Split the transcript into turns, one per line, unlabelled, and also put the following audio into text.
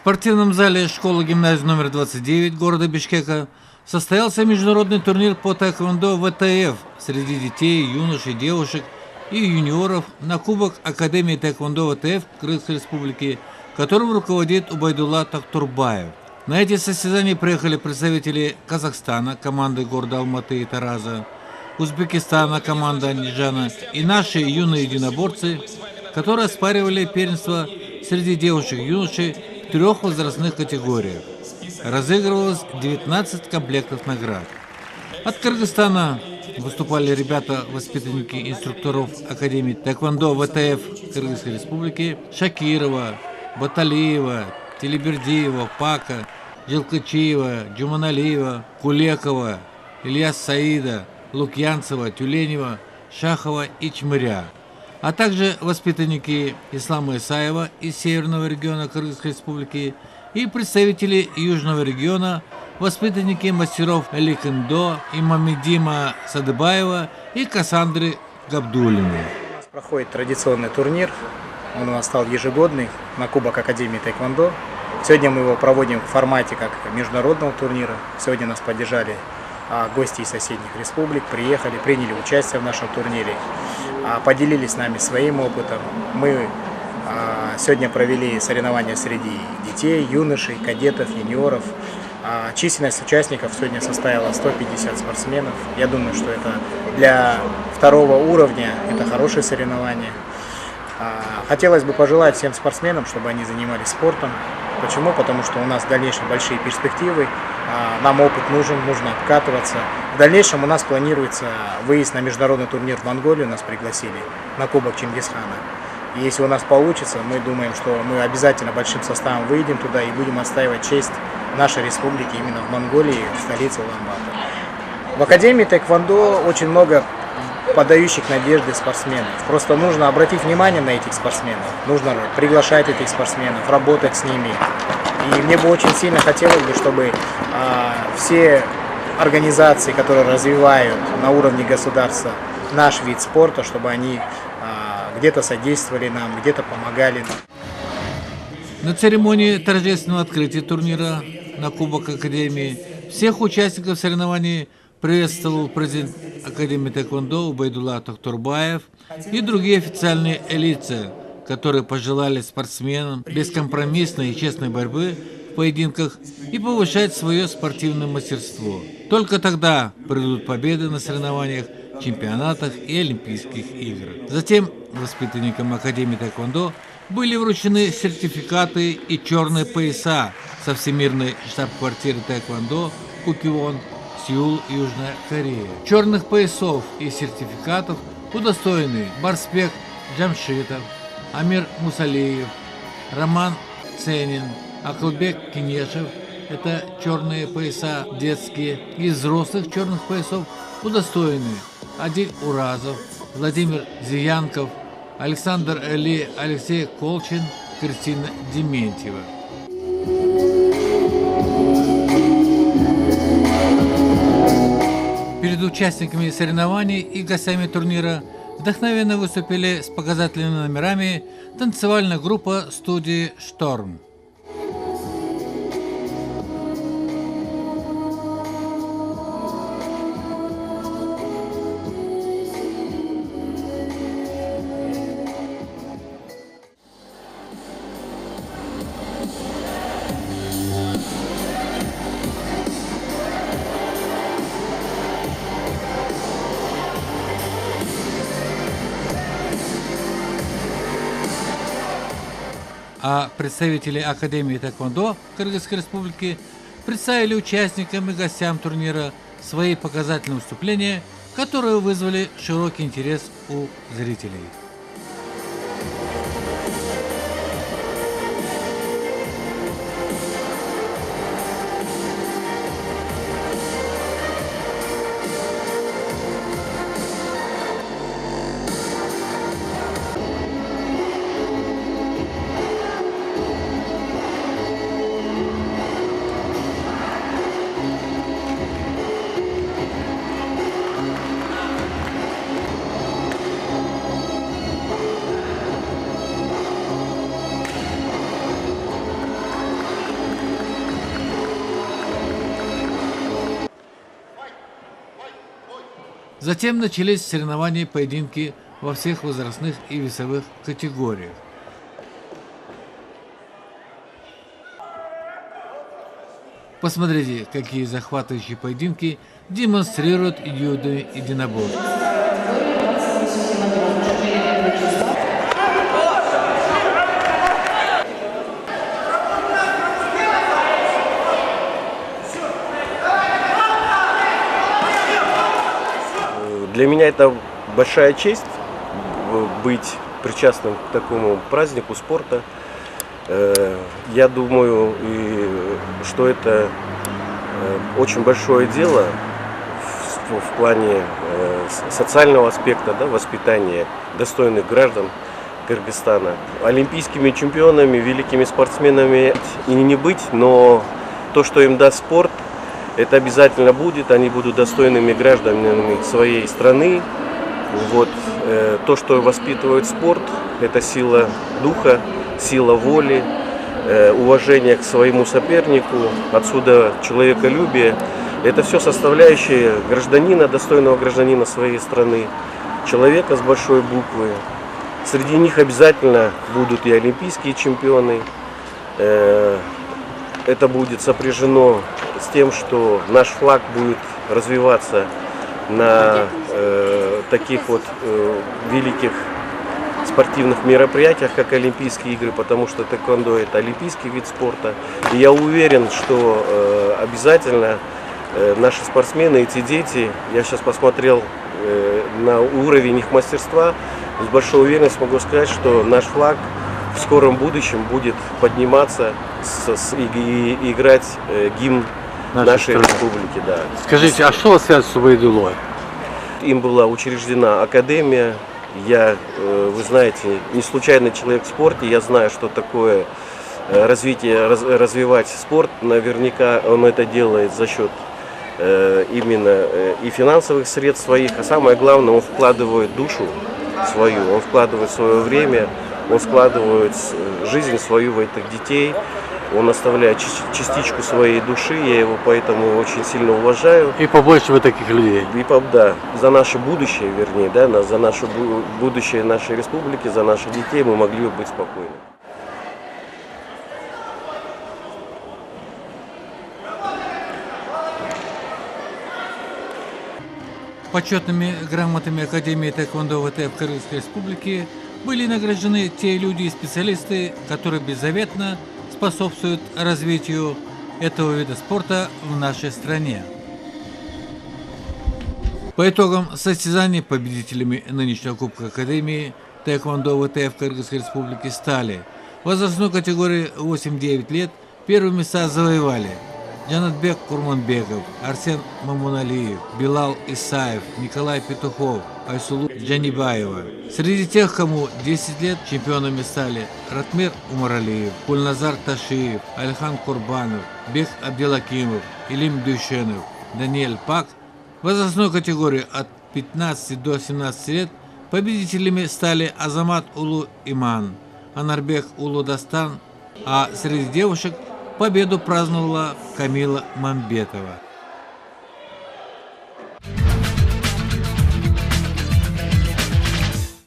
спортивном зале школы-гимназии номер 29 города Бишкека состоялся международный турнир по тэквондо ВТФ среди детей, юношей, девушек и юниоров на Кубок Академии тэквондо ВТФ Кыргызской Республики, которым руководит Убайдулла Тактурбаев. На эти состязания приехали представители Казахстана, команды города Алматы и Тараза, Узбекистана, команда Анdiджана и наши юные единоборцы, которые оспаривали первенство среди девушек и юношей в 3 возрастных категориях. Разыгрывалось 19 комплектов наград. От Кыргызстана выступали ребята, воспитанники инструкторов Академии тэквондо ВТФ Кыргызской Республики Шакирова, Баталиева, Телебердиева, Пака, Желкачиева, Джуманалиева, Кулекова, Ильяс Саида, Лукьянцева, Тюленева, Шахова и Чмыря, а также воспитанники Ислама Исаева из Северного региона Кыргызской Республики и представители Южного региона, воспитанники мастеров Эликендо и Мамедима Садыбаева и Кассандры Габдуллиной.
У нас проходит традиционный турнир, он у нас стал ежегодный на Кубок Академии тэквондо. Сегодня мы его проводим в формате как международного турнира. Сегодня нас поддержали гости из соседних республик, приехали, приняли участие в нашем турнире, поделились с нами своим опытом. Мы сегодня провели соревнования среди детей, юношей, кадетов, юниоров. Численность участников сегодня составила 150 спортсменов. Я думаю, что это для второго уровня это хорошее соревнование. Хотелось бы пожелать всем спортсменам, чтобы они занимались спортом. Почему? Потому что у нас в дальнейшем большие перспективы, нам опыт нужен, нужно обкатываться. В дальнейшем у нас планируется выезд на международный турнир в Монголию, нас пригласили на Кубок Чингисхана. И если у нас получится, мы думаем, что мы обязательно большим составом выйдем туда и будем отстаивать честь нашей республики именно в Монголии, в столице Улан-Батор. В Академии тэквондо очень много подающих надежды спортсменов. Просто нужно обратить внимание на этих спортсменов, нужно приглашать этих спортсменов, работать с ними. И мне бы очень сильно хотелось бы, чтобы все организации, которые развивают на уровне государства наш вид спорта, чтобы они где-то содействовали нам, где-то помогали нам.
На церемонии торжественного открытия турнира на Кубок Академии всех участников соревнований приветствовал президент Академии тэквондо Убайдулла Тактурбаев и другие официальные лица, которые пожелали спортсменам бескомпромиссной и честной борьбы в поединках и повышать свое спортивное мастерство. Только тогда придут победы на соревнованиях, чемпионатах и Олимпийских играх. Затем воспитанникам Академии тэквондо были вручены сертификаты и черные пояса со Всемирной штаб-квартиры тэквондо Кукион, Сеул, Южная Корея. Черных поясов и сертификатов удостоены Барсбек Джамшитов, Амир Мусалиев, Роман Ценин, Акылбек Кинешев. Это черные пояса детские. Из взрослых черных поясов удостоены Адиль Уразов, Владимир Зиянков, Александр Эли, Алексей Колчин, Кристина Дементьева. Перед участниками соревнований и гостями турнира вдохновенно выступили с показательными номерами танцевальная группа студии «Шторм». А представители Академии тэквондо Кыргызской Республики представили участникам и гостям турнира свои показательные выступления, которые вызвали широкий интерес у зрителей. Затем начались соревнования и поединки во всех возрастных и весовых категориях. Посмотрите, какие захватывающие поединки демонстрируют юные единоборцы.
Для меня это большая честь быть причастным к такому празднику спорта. Я думаю, что это очень большое дело в плане социального аспекта, да, воспитания достойных граждан Кыргызстана. Олимпийскими чемпионами, великими спортсменами и не быть, но то, что им даст спорт, это обязательно будет. Они будут достойными гражданами своей страны. Вот. То, что воспитывает спорт, это сила духа, сила воли, уважение к своему сопернику, отсюда человеколюбие. Это все составляющие гражданина, достойного гражданина своей страны, человека с большой буквы. Среди них обязательно будут и олимпийские чемпионы. Это будет сопряжено с тем, что наш флаг будет развиваться на таких вот великих спортивных мероприятиях, как Олимпийские игры, потому что тэквондо — это олимпийский вид спорта. И я уверен, что обязательно наши спортсмены, эти дети, я сейчас посмотрел на уровень их мастерства, с большой уверенностью могу сказать, что наш флаг в скором будущем будет подниматься и играть гимн нашей республики. Да.
Скажите, а что у вас связано с Убайдуллой?
Им была учреждена академия. Я, вы знаете, не случайный человек в спорте. Я знаю, что такое развивать спорт. Наверняка он это делает за счет именно и финансовых средств своих. А самое главное, он вкладывает душу свою, он вкладывает свое время, он вкладывает жизнь свою в этих детей. Он оставляет частичку своей души, я его поэтому очень сильно уважаю.
И побольше вы таких людей.
И да, за наше будущее, вернее, да, за наше будущее нашей республики, за наших детей мы могли бы быть спокойны.
Почетными грамотами Академии тэквондо ВТФ Кыргызской Республики были награждены те люди и специалисты, которые беззаветно способствуют развитию этого вида спорта в нашей стране. По итогам состязаний победителями нынешнего Кубка Академии тэквондо ВТФ Кыргызской Республики стали в возрастной категории 8-9 лет. Первые места завоевали Жанатбек Курманбеков, Арсен Мамуналиев, Билал Исаев, Николай Петухов, Айсулу Джанибаева. Среди тех, кому 10 лет, чемпионами стали Ратмир Умаралиев, Кульназар Ташиев, Альхан Курбанов, Бек Абделакимов, Илим Дюшенов, Даниэль Пак. В возрастной категории от 15 до 17 лет победителями стали Азамат Улу Иман, Анарбек Улу Дастан, а среди девушек победу праздновала Камила Мамбетова.